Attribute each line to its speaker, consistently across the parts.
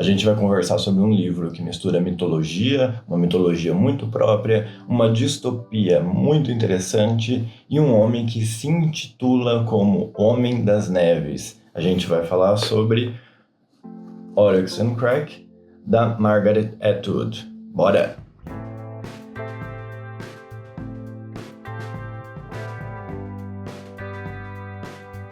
Speaker 1: A gente vai conversar sobre um livro que mistura mitologia, uma mitologia muito própria, uma distopia muito interessante e um homem que se intitula como Homem das Neves. A gente vai falar sobre Oryx and Crake, da Margaret Atwood. Bora!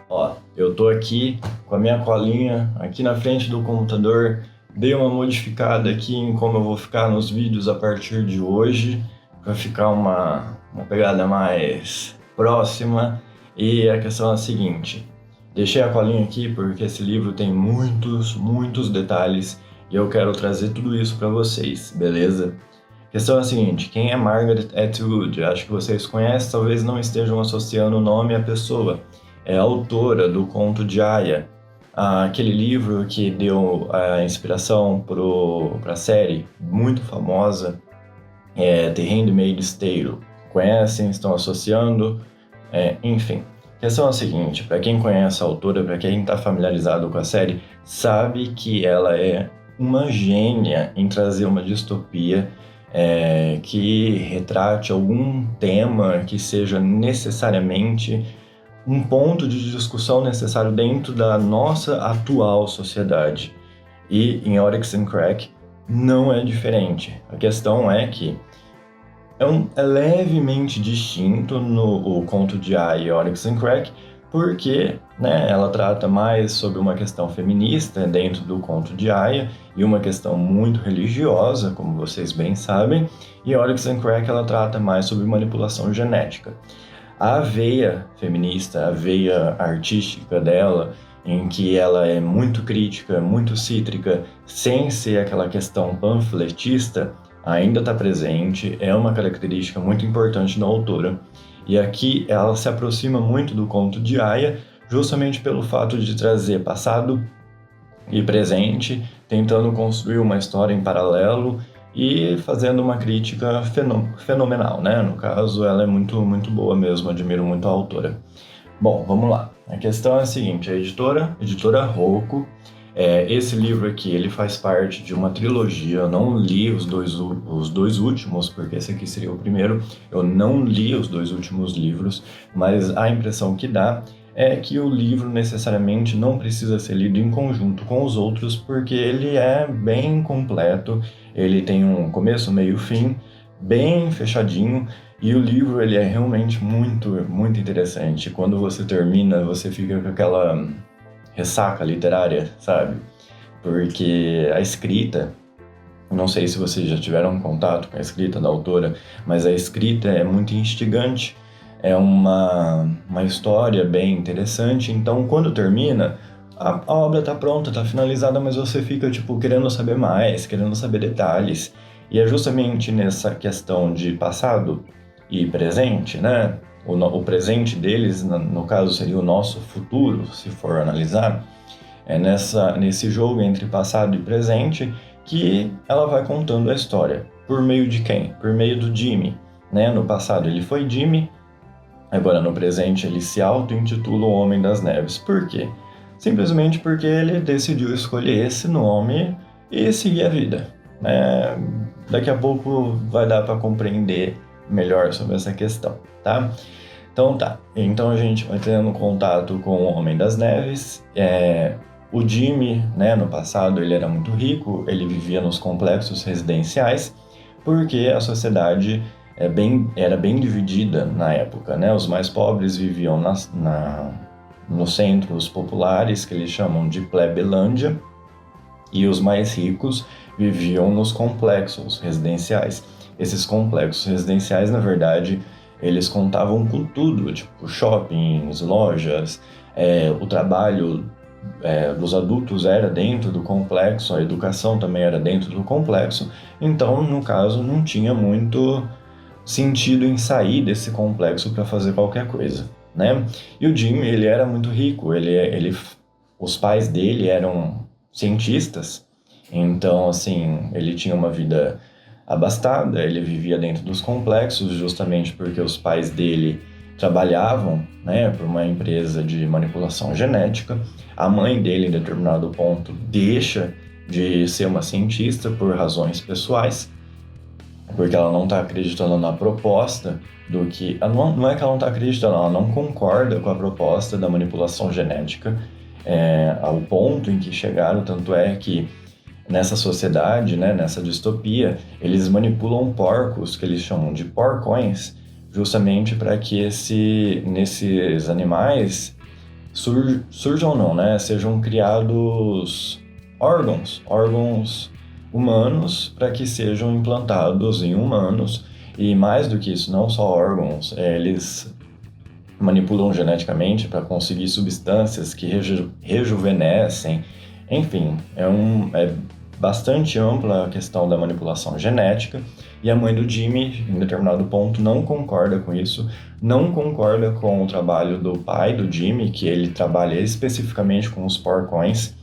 Speaker 1: Ó, eu tô aqui com a minha colinha aqui na frente do computador, dei uma modificada aqui em como eu vou ficar nos vídeos a partir de hoje, para ficar uma pegada mais próxima. E a questão é a seguinte, deixei a colinha aqui porque esse livro tem muitos detalhes e eu quero trazer tudo isso para vocês, beleza? A questão é a seguinte, quem é Margaret Atwood? Acho que vocês conhecem, talvez não estejam associando o nome à pessoa. É autora do conto de Aya, aquele livro que deu a inspiração para a série muito famosa, The Handmaid's Tale. Conhecem, estão associando, enfim. A questão é a seguinte, para quem conhece a autora, para quem está familiarizado com a série, sabe que ela é uma gênia em trazer uma distopia que retrate algum tema que seja necessariamente um ponto de discussão necessário dentro da nossa atual sociedade. E em Oryx and Crake não é diferente. A questão é que é levemente distinto no conto de Aya e Oryx and Crake, porque ela trata mais sobre uma questão feminista dentro do conto de Aya e uma questão muito religiosa, como vocês bem sabem, e Oryx and Crake ela trata mais sobre manipulação genética. A veia feminista, a veia artística dela, em que ela é muito crítica, muito cítrica, sem ser aquela questão panfletista, ainda está presente, é uma característica muito importante da autora. E aqui ela se aproxima muito do conto de Aya, justamente pelo fato de trazer passado e presente, tentando construir uma história em paralelo e fazendo uma crítica fenomenal, né? No caso, ela é muito boa mesmo, admiro muito a autora. Bom, vamos lá. A questão é a seguinte, a editora Rocco, esse livro aqui, ele faz parte de uma trilogia, eu não li os dois últimos, porque esse aqui seria o primeiro, eu não li os dois últimos livros, mas a impressão que dá é que o livro necessariamente não precisa ser lido em conjunto com os outros, porque ele é bem completo, ele tem um começo, meio, fim, bem fechadinho, e o livro ele é realmente muito interessante. Quando você termina, você fica com aquela ressaca literária, sabe? Porque a escrita, não sei se vocês já tiveram contato com a escrita da autora, mas a escrita é muito instigante, é uma história bem interessante, então quando termina, a obra está pronta, está finalizada, mas você fica querendo saber mais, querendo saber detalhes, e é justamente nessa questão de passado e presente, né? O presente deles, no caso, seria o nosso futuro, se for analisar, nesse jogo entre passado e presente que ela vai contando a história. Por meio de quem? Por meio do Jimmy, né? No passado ele foi Jimmy, agora no presente ele se auto-intitula o Homem das Neves. Por quê? Simplesmente porque ele decidiu escolher esse nome e seguir a vida. Daqui a pouco vai dar para compreender melhor sobre essa questão, tá? Então a gente vai tendo contato com o Homem das Neves. O Jimmy, no passado, ele era muito rico, ele vivia nos complexos residenciais, porque a sociedade era bem dividida na época, né? Os mais pobres viviam nos centros populares, que eles chamam de plebelândia, e os mais ricos viviam nos complexos residenciais. Esses complexos residenciais, na verdade, eles contavam com tudo, tipo shoppings, lojas, o trabalho dos adultos era dentro do complexo, a educação também era dentro do complexo, então, no caso, não tinha muito sentido em sair desse complexo para fazer qualquer coisa, né? E o Jim, ele era muito rico, os pais dele eram cientistas, então, assim, ele tinha uma vida abastada, ele vivia dentro dos complexos justamente porque os pais dele trabalhavam, por uma empresa de manipulação genética. A mãe dele, em determinado ponto, deixa de ser uma cientista por razões pessoais, porque ela não está acreditando na proposta do que... Não é que ela não está acreditando, ela não concorda com a proposta da manipulação genética, ao ponto em que chegaram, tanto é que nessa sociedade, né, nessa distopia, eles manipulam porcos, que eles chamam de porcões, justamente para que nesses animais surjam não, né, sejam criados órgãos humanos para que sejam implantados em humanos. E mais do que isso, não só órgãos, eles manipulam geneticamente para conseguir substâncias que rejuvenescem. Enfim, é bastante ampla a questão da manipulação genética, e a mãe do Jimmy, em determinado ponto, não concorda com isso, não concorda com o trabalho do pai do Jimmy, que ele trabalha especificamente com os porcões,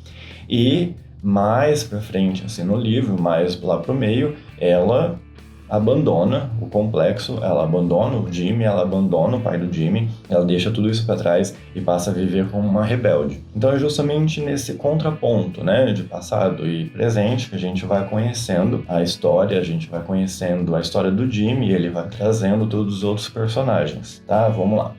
Speaker 1: e mais pra frente, assim, no livro, mais lá pro meio, ela abandona o complexo, ela abandona o Jimmy, ela abandona o pai do Jimmy, ela deixa tudo isso para trás e passa a viver como uma rebelde. Então é justamente nesse contraponto, né, de passado e presente que a gente vai conhecendo a história, a gente vai conhecendo a história do Jimmy e ele vai trazendo todos os outros personagens, tá? Vamos lá.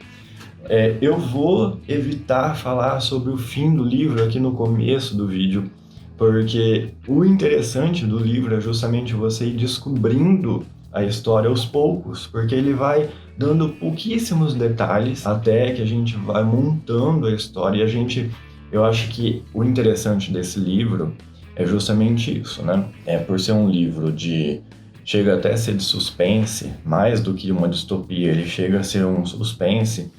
Speaker 1: Eu vou evitar falar sobre o fim do livro aqui no começo do vídeo, porque o interessante do livro é justamente você ir descobrindo a história aos poucos, porque ele vai dando pouquíssimos detalhes até que a gente vai montando a história. E eu acho que o interessante desse livro é justamente isso, né? Por ser um livro chega até a ser de suspense, mais do que uma distopia, ele chega a ser um suspense.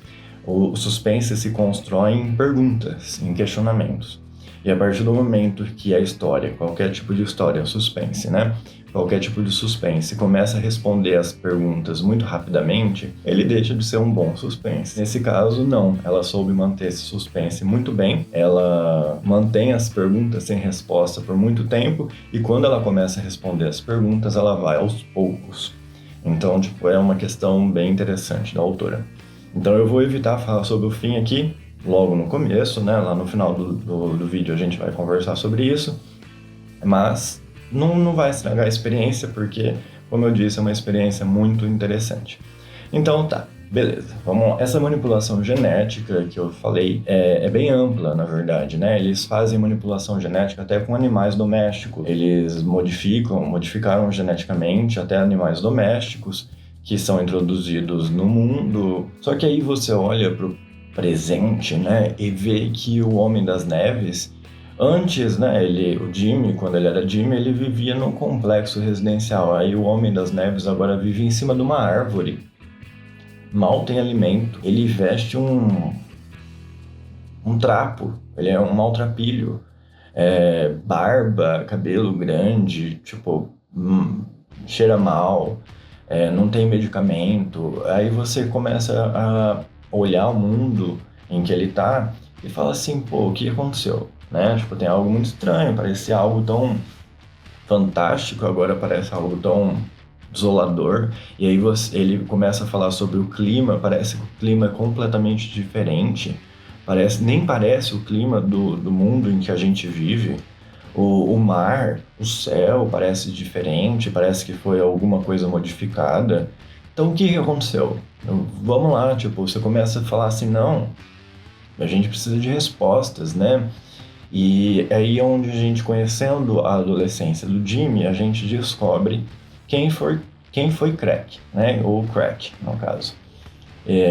Speaker 1: O suspense se constrói em perguntas, em questionamentos. E a partir do momento que a história, qualquer tipo de história, suspense, né? Qualquer tipo de suspense começa a responder as perguntas muito rapidamente, ele deixa de ser um bom suspense. Nesse caso, não. Ela soube manter esse suspense muito bem. Ela mantém as perguntas sem resposta por muito tempo e quando ela começa a responder as perguntas, ela vai aos poucos. Então, é uma questão bem interessante da autora. Então eu vou evitar falar sobre o fim aqui, logo no começo, né? Lá no final do vídeo a gente vai conversar sobre isso, mas não vai estragar a experiência, porque, como eu disse, é uma experiência muito interessante. Então tá, beleza, vamos lá. Essa manipulação genética que eu falei é bem ampla, na verdade, né? Eles fazem manipulação genética até com animais domésticos. Eles modificaram geneticamente até animais domésticos que são introduzidos no mundo. Só que aí você olha pro presente, né, e vê que o Homem das Neves, antes, né, o Jimmy, quando ele era Jimmy, ele vivia num complexo residencial. Aí o Homem das Neves agora vive em cima de uma árvore. Mal tem alimento. Ele veste um trapo. Ele é um maltrapilho. Barba, cabelo grande, tipo, cheira mal. Não tem medicamento. Aí você começa a olhar o mundo em que ele tá e fala assim, pô, o que aconteceu? Né? Tipo, tem algo muito estranho, parecia algo tão fantástico, agora parece algo tão desolador. E aí ele começa a falar sobre o clima, parece que o clima é completamente diferente, nem parece o clima do mundo em que a gente vive. O mar, o céu parece diferente, parece que foi alguma coisa modificada. Então o que aconteceu? Vamos lá, tipo, você começa a falar assim, não, a gente precisa de respostas, né? E aí é onde a gente, conhecendo a adolescência do Jimmy, a gente descobre quem foi Crack, né? Ou Crack, no caso.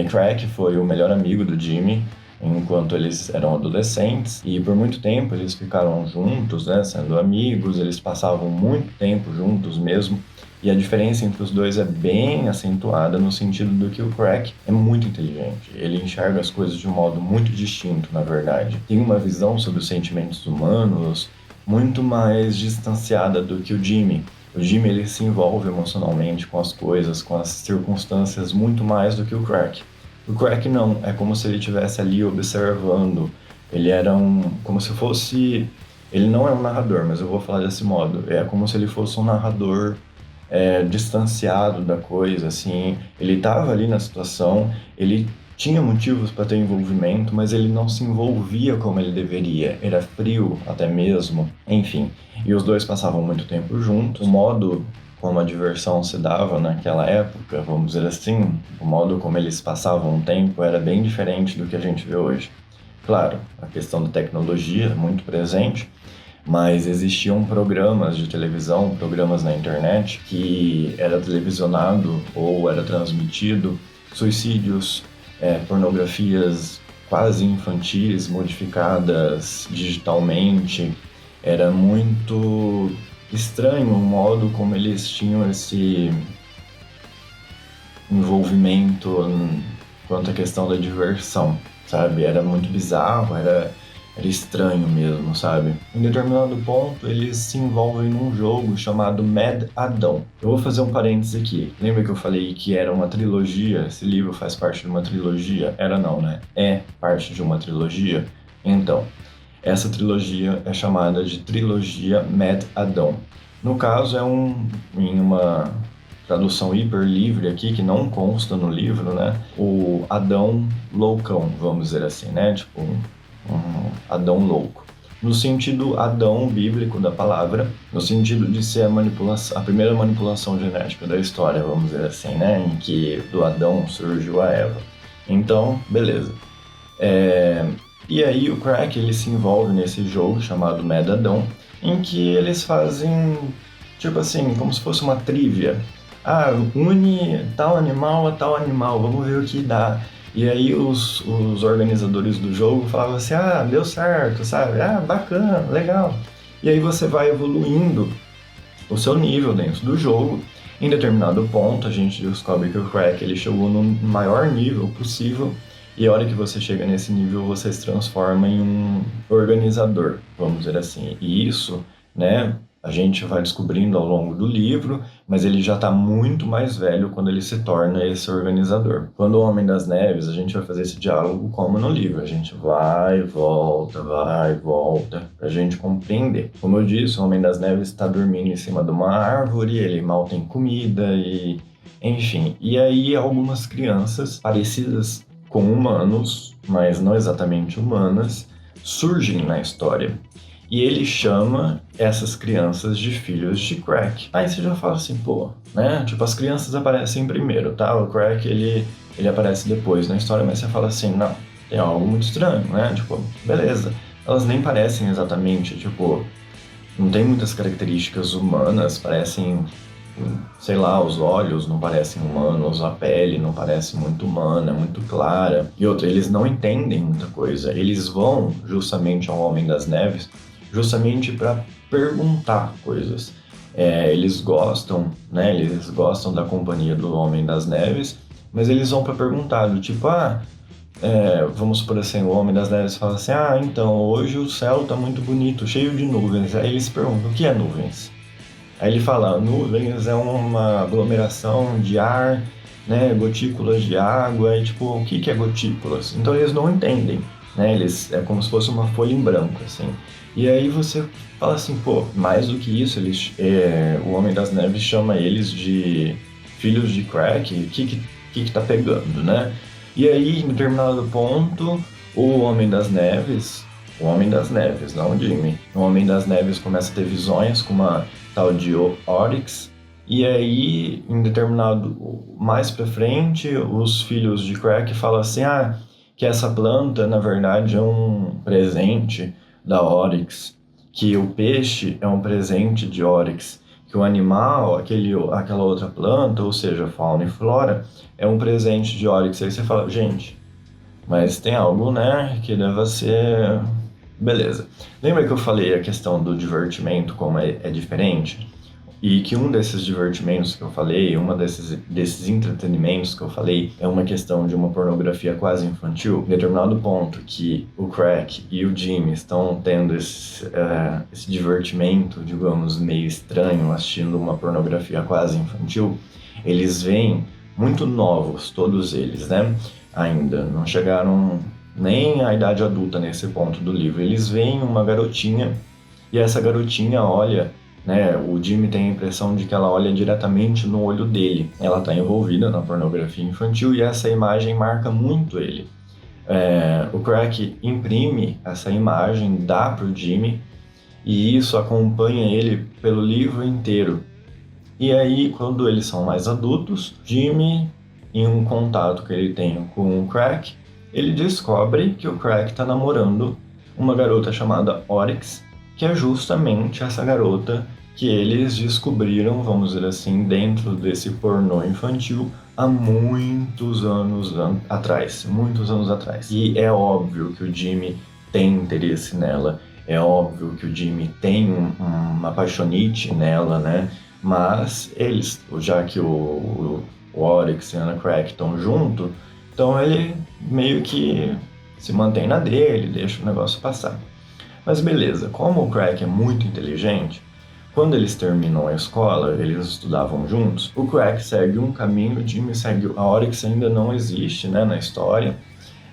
Speaker 1: Crack foi o melhor amigo do Jimmy enquanto eles eram adolescentes, e por muito tempo eles ficaram juntos, né? Sendo amigos, eles passavam muito tempo juntos mesmo. E a diferença entre os dois é bem acentuada no sentido do que o Crack é muito inteligente. Ele enxerga as coisas de um modo muito distinto, na verdade. Tem uma visão sobre os sentimentos humanos muito mais distanciada do que o Jimmy. O Jimmy, ele se envolve emocionalmente com as coisas, com as circunstâncias muito mais do que o Crack. O Crack não, é como se ele estivesse ali observando. Ele era como se fosse... Ele não é um narrador, mas eu vou falar desse modo. É como se ele fosse um narrador distanciado da coisa, assim. Ele estava ali na situação, ele tinha motivos para ter envolvimento, mas ele não se envolvia como ele deveria. Era frio até mesmo, enfim. E os dois passavam muito tempo juntos. O modo como a diversão se dava naquela época, vamos dizer assim, o modo como eles passavam o tempo era bem diferente do que a gente vê hoje. Claro, a questão da tecnologia é muito presente, mas existiam programas de televisão, programas na internet que era televisionado ou era transmitido suicídios, pornografias quase infantis, modificadas digitalmente. Era muito estranho o modo como eles tinham esse envolvimento quanto à questão da diversão, sabe? Era muito bizarro, era estranho mesmo, sabe? Em determinado ponto, eles se envolvem num jogo chamado Mad Adão. Eu vou fazer um parênteses aqui. Lembra que eu falei que era uma trilogia? Esse livro faz parte de uma trilogia? Era não, né? É parte de uma trilogia? Então, essa trilogia é chamada de trilogia Mad Adão. No caso, em uma tradução hiper livre aqui, que não consta no livro, né? O Adão loucão, vamos dizer assim, né? Tipo, um Adão louco. No sentido Adão bíblico da palavra, no sentido de ser a primeira manipulação genética da história, vamos dizer assim, né? Em que do Adão surgiu a Eva. Então, beleza. E aí o Crack, ele se envolve nesse jogo chamado Mad Adão, em que eles fazem, tipo assim, como se fosse uma trivia. Une tal animal a tal animal, vamos ver o que dá. E aí os organizadores do jogo falavam assim, deu certo, sabe? Bacana, legal. E aí você vai evoluindo o seu nível dentro do jogo. Em determinado ponto, a gente descobre que o Crack, ele chegou no maior nível possível. E a hora que você chega nesse nível, você se transforma em um organizador, vamos dizer assim. E isso, né, a gente vai descobrindo ao longo do livro, mas ele já está muito mais velho quando ele se torna esse organizador. Quando o Homem das Neves, a gente vai fazer esse diálogo como no livro. A gente vai, volta, para a gente compreender. Como eu disse, o Homem das Neves está dormindo em cima de uma árvore, ele mal tem comida e... enfim. E aí algumas crianças parecidas com humanos, mas não exatamente humanas, surgem na história. E ele chama essas crianças de filhos de Crack. Aí você já fala assim, pô, né? Tipo, as crianças aparecem primeiro, tá? O Crack, ele aparece depois na história, mas você fala assim, não, tem algo muito estranho, né? Tipo, beleza. Elas nem parecem exatamente, tipo, não tem muitas características humanas, parecem, sei lá, os olhos não parecem humanos, a pele não parece muito humana, muito clara. E outra, eles não entendem muita coisa. Eles vão justamente ao Homem das Neves justamente para perguntar coisas. Eles gostam, né? Eles gostam da companhia do Homem das Neves, mas eles vão para perguntar, do tipo, vamos supor assim, o Homem das Neves fala assim, então, hoje o céu tá muito bonito, cheio de nuvens. Aí eles perguntam, o que é nuvens? Aí ele fala, nuvens é uma aglomeração de ar, né, gotículas de água, e tipo, o que é gotículas? Então eles não entendem, né, é como se fosse uma folha em branco, assim. E aí você fala assim, pô, mais do que isso, o Homem das Neves chama eles de filhos de Crack, o que tá pegando, né? E aí, em determinado ponto, o Homem das Neves, não o Jimmy, o Homem das Neves começa a ter visões com uma tal de Oryx, e aí, em determinado, mais pra frente, os filhos de Crack falam assim, que essa planta, na verdade, é um presente da Oryx, que o peixe é um presente de Oryx, que o animal, aquela outra planta, ou seja, fauna e flora, é um presente de Oryx. Aí você fala, gente, mas tem algo, né, que deve ser... Beleza. Lembra que eu falei a questão do divertimento, como é diferente? E que um desses divertimentos que eu falei, desses entretenimentos que eu falei, é uma questão de uma pornografia quase infantil. Em determinado ponto que o Crack e o Jimmy estão tendo esse divertimento, digamos, meio estranho, assistindo uma pornografia quase infantil, eles vêm muito novos, todos eles, né? Ainda não chegaram nem à idade adulta nesse ponto do livro. Eles veem uma garotinha e essa garotinha olha né? O Jimmy tem a impressão de que ela olha diretamente no olho dele. Ela está envolvida na pornografia infantil e essa imagem marca muito ele. O Crack imprime essa imagem, dá para o Jimmy, e isso acompanha ele pelo livro inteiro. E aí, quando eles são mais adultos, Jimmy, em um contato que ele tem com o Crack, ele descobre que o Crack está namorando uma garota chamada Oryx, que é justamente essa garota que eles descobriram, vamos dizer assim, dentro desse pornô infantil há muitos anos atrás. Muitos anos atrás. E é óbvio que o Jimmy tem interesse nela, é óbvio que o Jimmy tem uma paixonite nela, né? Mas eles, já que o Oryx e a Anna Crack estão junto, então ele meio que se mantém na dele, deixa o negócio passar. Mas beleza, como o Crack é muito inteligente, quando eles terminam a escola, eles estudavam juntos, o Crack segue um caminho, o Jimmy segue... A Oryx ainda não existe, né, na história.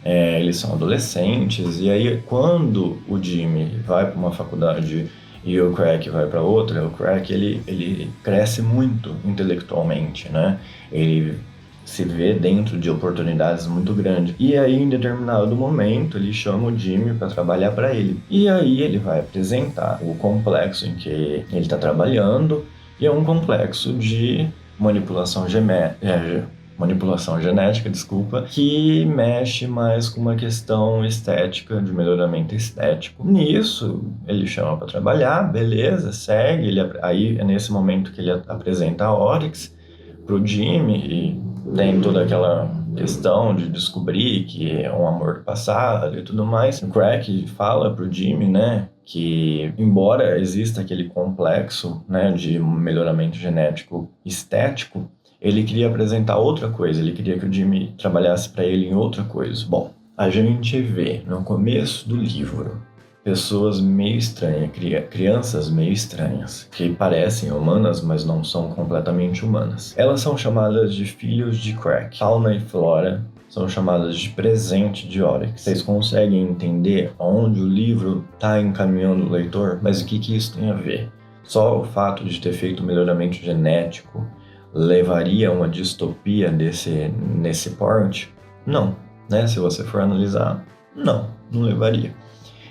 Speaker 1: Eles são adolescentes, e aí quando o Jimmy vai para uma faculdade e o Crack vai para outra, o Crack ele cresce muito intelectualmente, né? Ele se vê dentro de oportunidades muito grandes. E aí, em determinado momento, ele chama o Jimmy para trabalhar para ele. E aí ele vai apresentar o complexo em que ele está trabalhando, e é um complexo de manipulação genética, que mexe mais com uma questão estética, de melhoramento estético. Nisso, ele chama para trabalhar, beleza, segue. Aí é nesse momento que ele apresenta a Oryx pro Jimmy, e tem toda aquela questão de descobrir que é um amor do passado e tudo mais. O Crack fala pro Jimmy, né, que embora exista aquele complexo, né, de melhoramento genético estético, ele queria apresentar outra coisa, ele queria que o Jimmy trabalhasse para ele em outra coisa. Bom, a gente vê no começo do livro pessoas meio estranhas, crianças meio estranhas, que parecem humanas, mas não são completamente humanas. Elas são chamadas de filhos de Crack. Fauna e Flora são chamadas de presente de Oryx. Vocês conseguem entender aonde o livro está encaminhando o leitor? Mas o que isso tem a ver? Só o fato de ter feito melhoramento genético levaria a uma distopia nesse porte? Não, né? Se você for analisar, não levaria.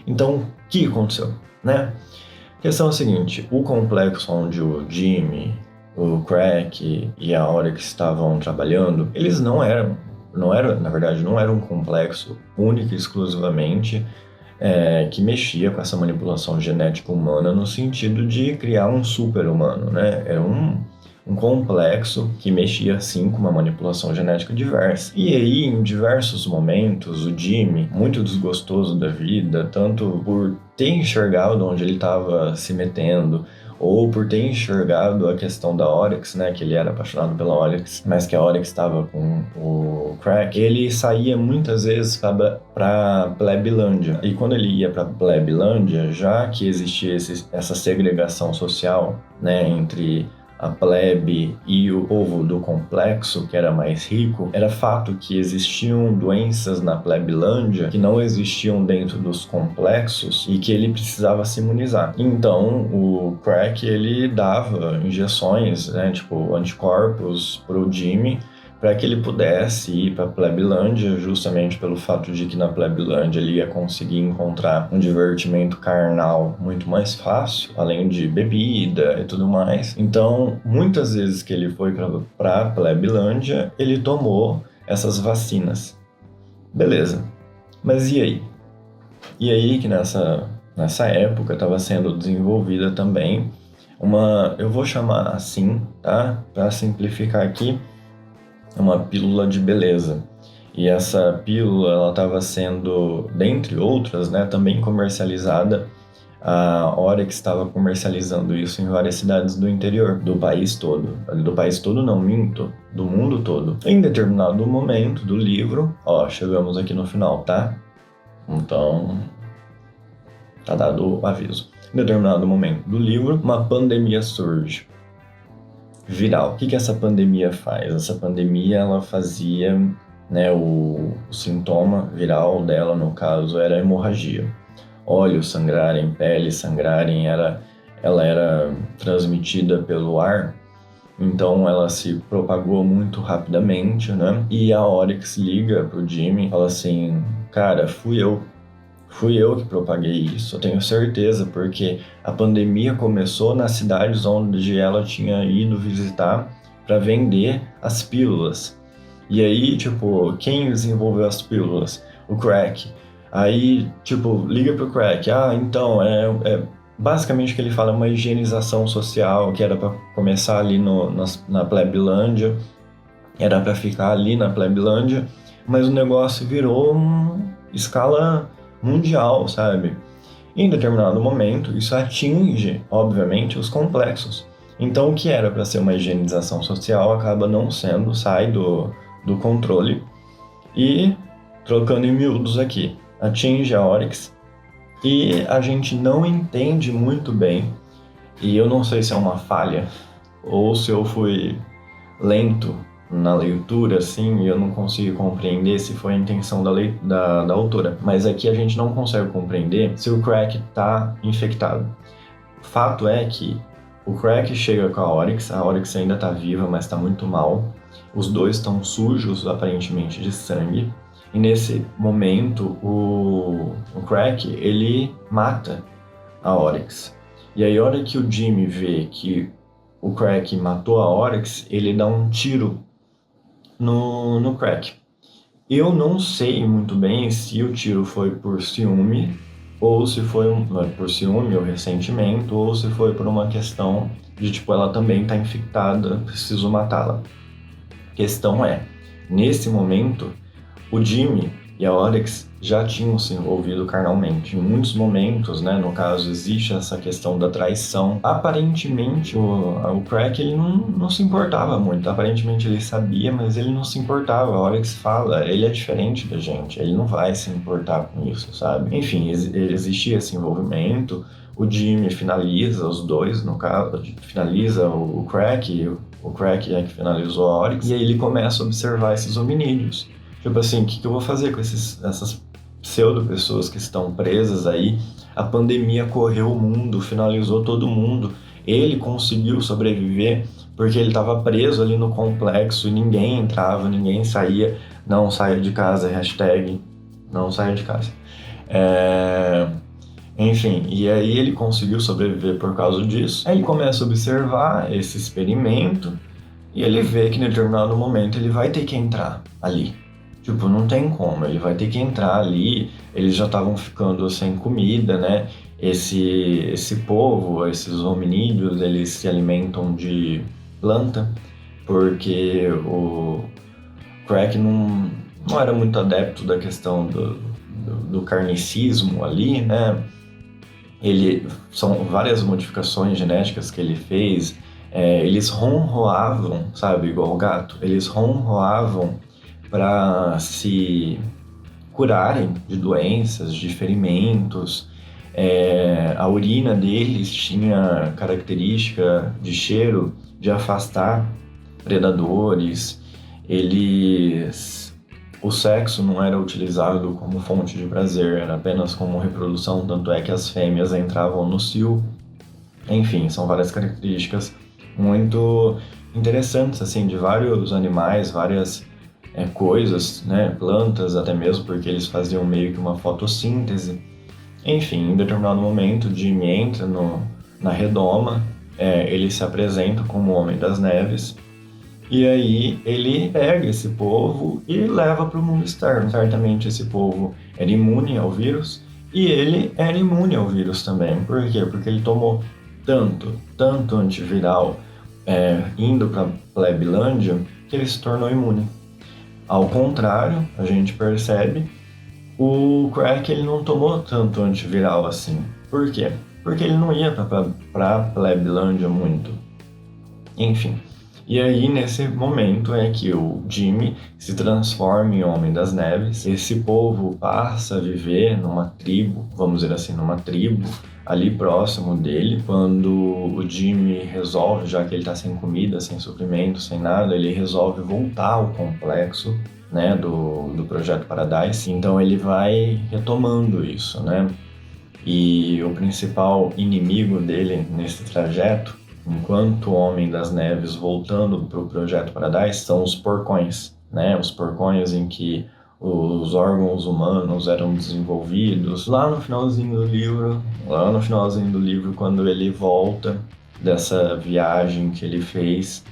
Speaker 1: Então, o que aconteceu, né? A questão é a seguinte: o complexo onde o Jimmy, o Crack e a Oryx estavam trabalhando, eles não era, na verdade, não era um complexo único e exclusivamente que mexia com essa manipulação genética humana no sentido de criar um super-humano, né? Era um complexo que mexia, sim, com uma manipulação genética diversa. E aí, em diversos momentos, o Jimmy, muito desgostoso da vida, tanto por ter enxergado onde ele estava se metendo, ou por ter enxergado a questão da Oryx, né, que ele era apaixonado pela Oryx, mas que a Oryx estava com o Crack, ele saía muitas vezes para Plebilândia. E quando ele ia para Plebilândia, já que existia essa segregação social, né, entre a plebe e o povo do complexo, que era mais rico, era fato que existiam doenças na plebilândia que não existiam dentro dos complexos e que ele precisava se imunizar. Então, o Crack, ele dava injeções, né, tipo anticorpos pro Jimmy, para que ele pudesse ir para a Plebilândia, justamente pelo fato de que na Plebilândia ele ia conseguir encontrar um divertimento carnal muito mais fácil, além de bebida e tudo mais. Então, muitas vezes que ele foi para a Plebilândia, ele tomou essas vacinas. Beleza, mas e aí? E aí que nessa época estava sendo desenvolvida também eu vou chamar assim, tá? Para simplificar aqui, uma pílula de beleza. E essa pílula, ela estava sendo, dentre outras, né, também comercializada. A Oryx estava comercializando isso em várias cidades do interior, do país todo. Do país todo não, minto, do mundo todo. Em determinado momento do livro, chegamos aqui no final, tá? Então, tá dado o aviso. Em determinado momento do livro, uma pandemia surge. Viral. O que essa pandemia faz? Essa pandemia, ela fazia, né, o sintoma viral dela, no caso, era hemorragia. Olhos sangrarem, pele sangrarem, era ela era transmitida pelo ar, então ela se propagou muito rapidamente, né? E a Oryx liga pro Jimmy e fala assim, cara, fui eu que propaguei isso, eu tenho certeza, porque a pandemia começou nas cidades onde ela tinha ido visitar para vender as pílulas. E aí, tipo, quem desenvolveu as pílulas? O Crack. Aí, tipo, liga pro Crack. Então, basicamente o que ele fala é uma higienização social, que era para começar ali na Plebilândia, era para ficar ali na Plebilândia, mas o negócio virou uma escala mundial, sabe? Em determinado momento, isso atinge, obviamente, os complexos. Então, o que era para ser uma higienização social acaba não sendo, sai do controle. E, trocando em miúdos aqui, atinge a Oryx e a gente não entende muito bem, e eu não sei se é uma falha ou se eu fui lento na leitura, assim, e eu não consigo compreender se foi a intenção da autora. Mas aqui a gente não consegue compreender se o Crack está infectado. Fato é que o Crack chega com a Oryx ainda está viva, mas está muito mal. Os dois estão sujos, aparentemente, de sangue. E nesse momento, o Crack, ele mata a Oryx. E aí, a hora que o Jimmy vê que o Crack matou a Oryx, ele dá um tiro no Crack. Eu não sei muito bem se o tiro foi por ciúme, ou se foi por ciúme ou ressentimento, ou se foi por uma questão de, tipo, ela também tá infectada, preciso matá-la. A questão é, nesse momento, o Jimmy e a Oryx já tinham se envolvido carnalmente. Em muitos momentos, né, no caso, existe essa questão da traição. Aparentemente, o Crack ele não se importava muito. Aparentemente ele sabia, mas ele não se importava. A Oryx fala, ele é diferente da gente, ele não vai se importar com isso, sabe? Enfim, existia esse envolvimento. O Jimmy finaliza os dois, no caso, finaliza o Crack, o Crack é que finalizou a Oryx, e aí ele começa a observar esses hominídeos. Tipo assim, o que eu vou fazer com essas pseudo-pessoas que estão presas aí? A pandemia correu o mundo, finalizou todo mundo. Ele conseguiu sobreviver porque ele estava preso ali no complexo e ninguém entrava, ninguém saía. Não saia de casa, hashtag não saia de casa. Enfim, e aí ele conseguiu sobreviver por causa disso. Aí ele começa a observar esse experimento e ele vê que em determinado momento ele vai ter que entrar ali. Tipo, não tem como, ele vai ter que entrar ali, eles já estavam ficando sem comida, né? Esse povo, esses hominídeos, eles se alimentam de planta, porque o Crack não era muito adepto da questão do carnicismo ali, né? São várias modificações genéticas que ele fez, eles ronroavam, sabe, igual o gato, eles ronroavam para se curarem de doenças, de ferimentos. A urina deles tinha característica de cheiro de afastar predadores. O sexo não era utilizado como fonte de prazer, era apenas como reprodução, tanto é que as fêmeas entravam no cio. Enfim, são várias características muito interessantes, assim, de vários animais, várias coisas, né, plantas até mesmo, porque eles faziam meio que uma fotossíntese. Enfim, em determinado momento, Jimmy entra na redoma, ele se apresenta como o Homem das Neves, e aí ele pega esse povo e leva para o mundo externo. Certamente esse povo era imune ao vírus, e ele era imune ao vírus também. Por quê? Porque ele tomou tanto antiviral indo para Plebilândia, que ele se tornou imune. Ao contrário, a gente percebe, o Crack ele não tomou tanto antiviral assim. Por quê? Porque ele não ia para Plebilândia muito. Enfim, e aí nesse momento é que o Jimmy se transforma em Homem das Neves. Esse povo passa a viver numa tribo, vamos dizer assim, numa tribo ali próximo dele. Quando o Jimmy resolve, já que ele tá sem comida, sem suprimento, sem nada, ele resolve voltar ao complexo, né, do Projeto Paradise. Então ele vai retomando isso, né? E o principal inimigo dele nesse trajeto, enquanto Homem das Neves voltando para o Projeto Paradise, são os porcões, né? Os porcões em que os órgãos humanos eram desenvolvidos. Lá no finalzinho do livro, quando ele volta dessa viagem que ele fez,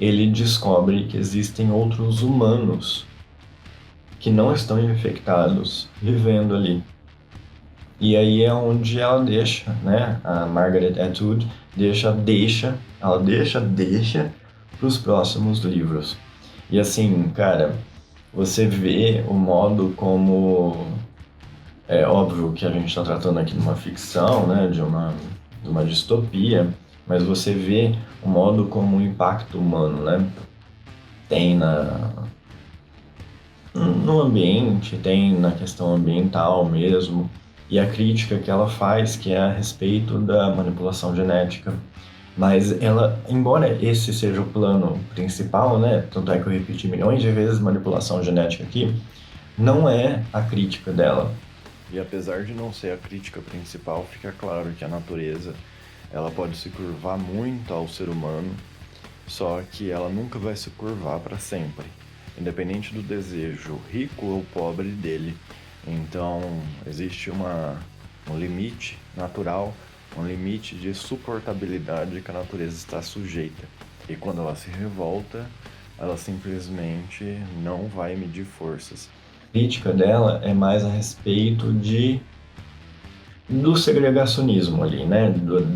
Speaker 1: ele descobre que existem outros humanos que não estão infectados vivendo ali. E aí é onde ela deixa, né? A Margaret Atwood deixa para os próximos livros. E assim, cara, você vê o modo como... É óbvio que a gente está tratando aqui de uma ficção, né? De uma distopia, mas você vê o modo como o impacto humano, né? Tem no ambiente, tem na questão ambiental mesmo, e a crítica que ela faz, que é a respeito da manipulação genética. Mas ela, embora esse seja o plano principal, né, tanto é que eu repeti milhões de vezes manipulação genética aqui, não é a crítica dela. E apesar de não ser a crítica principal, fica claro que a natureza, ela pode se curvar muito ao ser humano, só que ela nunca vai se curvar para sempre, independente do desejo rico ou pobre dele. Então, existe um limite natural, um limite de suportabilidade que a natureza está sujeita. E quando ela se revolta, ela simplesmente não vai medir forças. A crítica dela é mais a respeito do segregacionismo ali, né?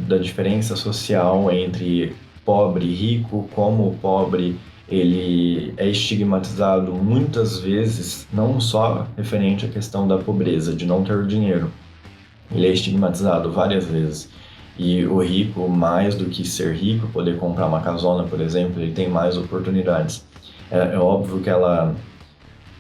Speaker 1: Da diferença social entre pobre e rico, como o pobre ele é estigmatizado muitas vezes, não só referente à questão da pobreza, de não ter dinheiro. Ele é estigmatizado várias vezes. E o rico, mais do que ser rico, poder comprar uma casona, por exemplo, ele tem mais oportunidades. É óbvio que ela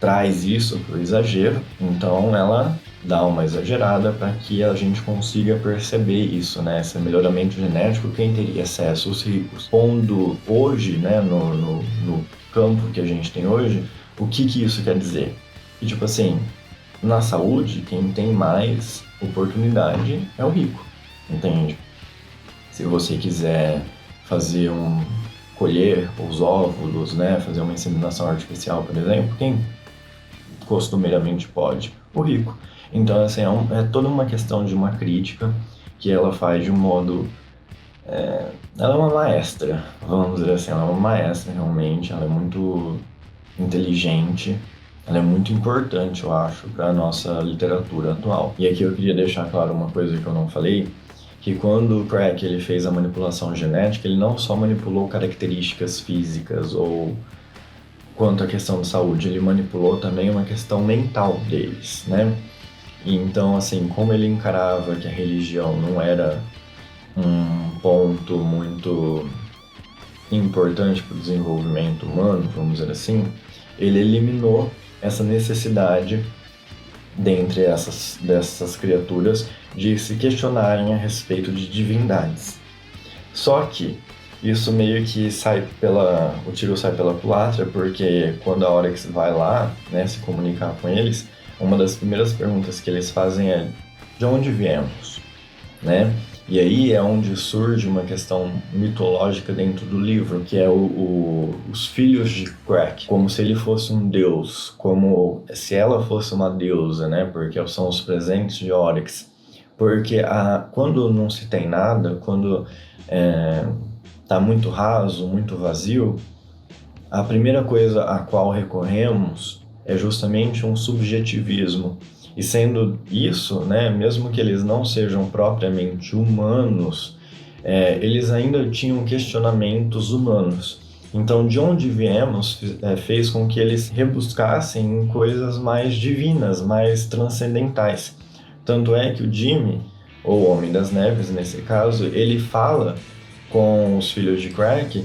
Speaker 1: traz isso para o exagero, então ela dá uma exagerada para que a gente consiga perceber isso, né? Esse melhoramento genético, quem teria acesso? Os ricos. Pondo hoje, né, no campo que a gente tem hoje, o que isso quer dizer? E tipo assim, na saúde, quem tem mais oportunidade é o rico, entende? Se você quiser colher os óvulos, né, fazer uma inseminação artificial, por exemplo, quem costumeiramente pode? O rico. Então, assim, é toda uma questão de uma crítica que ela faz de um modo... ela é uma maestra, vamos dizer assim, ela é uma maestra realmente, ela é muito inteligente, ela é muito importante, eu acho, para a nossa literatura atual. E aqui eu queria deixar claro uma coisa que eu não falei, que quando o Crack ele fez a manipulação genética, ele não só manipulou características físicas ou quanto à questão de saúde, ele manipulou também uma questão mental deles, né? E então, assim, como ele encarava que a religião não era um ponto muito importante para o desenvolvimento humano, vamos dizer assim, ele eliminou essa necessidade dentre dessas criaturas de se questionarem a respeito de divindades. Só que isso meio que o tiro sai pela culatra, porque quando a Oryx vai lá, né, se comunicar com eles, uma das primeiras perguntas que eles fazem é: de onde viemos, né? E aí é onde surge uma questão mitológica dentro do livro, que é os filhos de Crack, como se ele fosse um deus, como se ela fosse uma deusa, né? Porque são os presentes de Oryx. Porque quando não se tem nada, quando tá muito raso, muito vazio, a primeira coisa a qual recorremos é justamente um subjetivismo. E sendo isso, né, mesmo que eles não sejam propriamente humanos, eles ainda tinham questionamentos humanos. Então, de onde viemos fez com que eles rebuscassem em coisas mais divinas, mais transcendentais. Tanto é que o Jimmy, ou o Homem das Neves nesse caso, ele fala com os filhos de Crack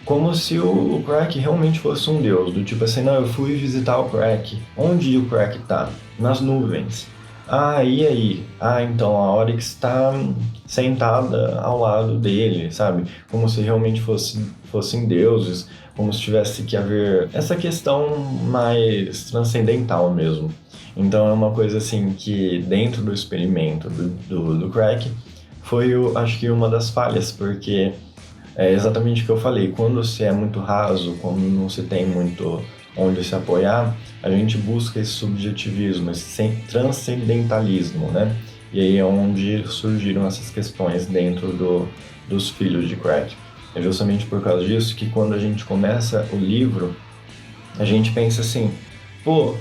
Speaker 1: como se o Crack realmente fosse um deus, do tipo assim, não, eu fui visitar o Crack. Onde o Crack tá? Nas nuvens. Ah, e aí? Ah, então a Oryx está sentada ao lado dele, sabe? Como se realmente fossem deuses, como se tivesse que haver essa questão mais transcendental mesmo. Então é uma coisa assim que dentro do experimento do Crack foi, acho que uma das falhas, porque é exatamente o que eu falei. Quando se é muito raso, quando não se tem muito onde se apoiar, a gente busca esse subjetivismo, esse transcendentalismo, né? E aí é onde surgiram essas questões dentro dos filhos de Crack. É justamente por causa disso que quando a gente começa o livro, a gente pensa assim, pô,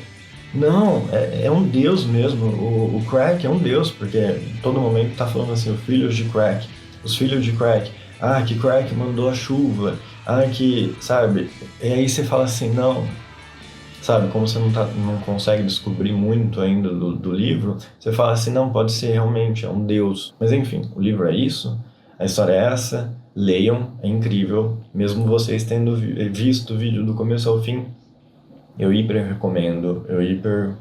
Speaker 1: não, é um deus mesmo, o Crack é um deus, porque todo momento tá falando assim, os filhos de Crack, os filhos de Crack, ah, que Crack mandou a chuva, ah, que, sabe, e aí você fala assim, não, sabe, como você não consegue descobrir muito ainda do livro, você fala assim, não, pode ser realmente, é um deus, mas enfim, o livro é isso, a história é essa, leiam, é incrível, mesmo vocês tendo visto o vídeo do começo ao fim, eu hiper recomendo, eu hiper...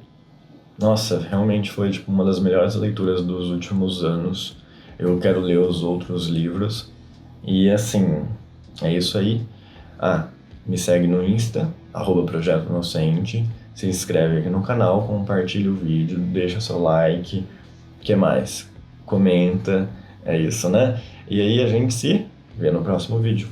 Speaker 1: Nossa, realmente foi tipo uma das melhores leituras dos últimos anos. Eu quero ler os outros livros. E assim, é isso aí. Ah, me segue no Insta, @Projeto Inocente. Se inscreve aqui no canal, compartilha o vídeo, deixa seu like. O que mais? Comenta. É isso, né? E aí a gente se vê no próximo vídeo.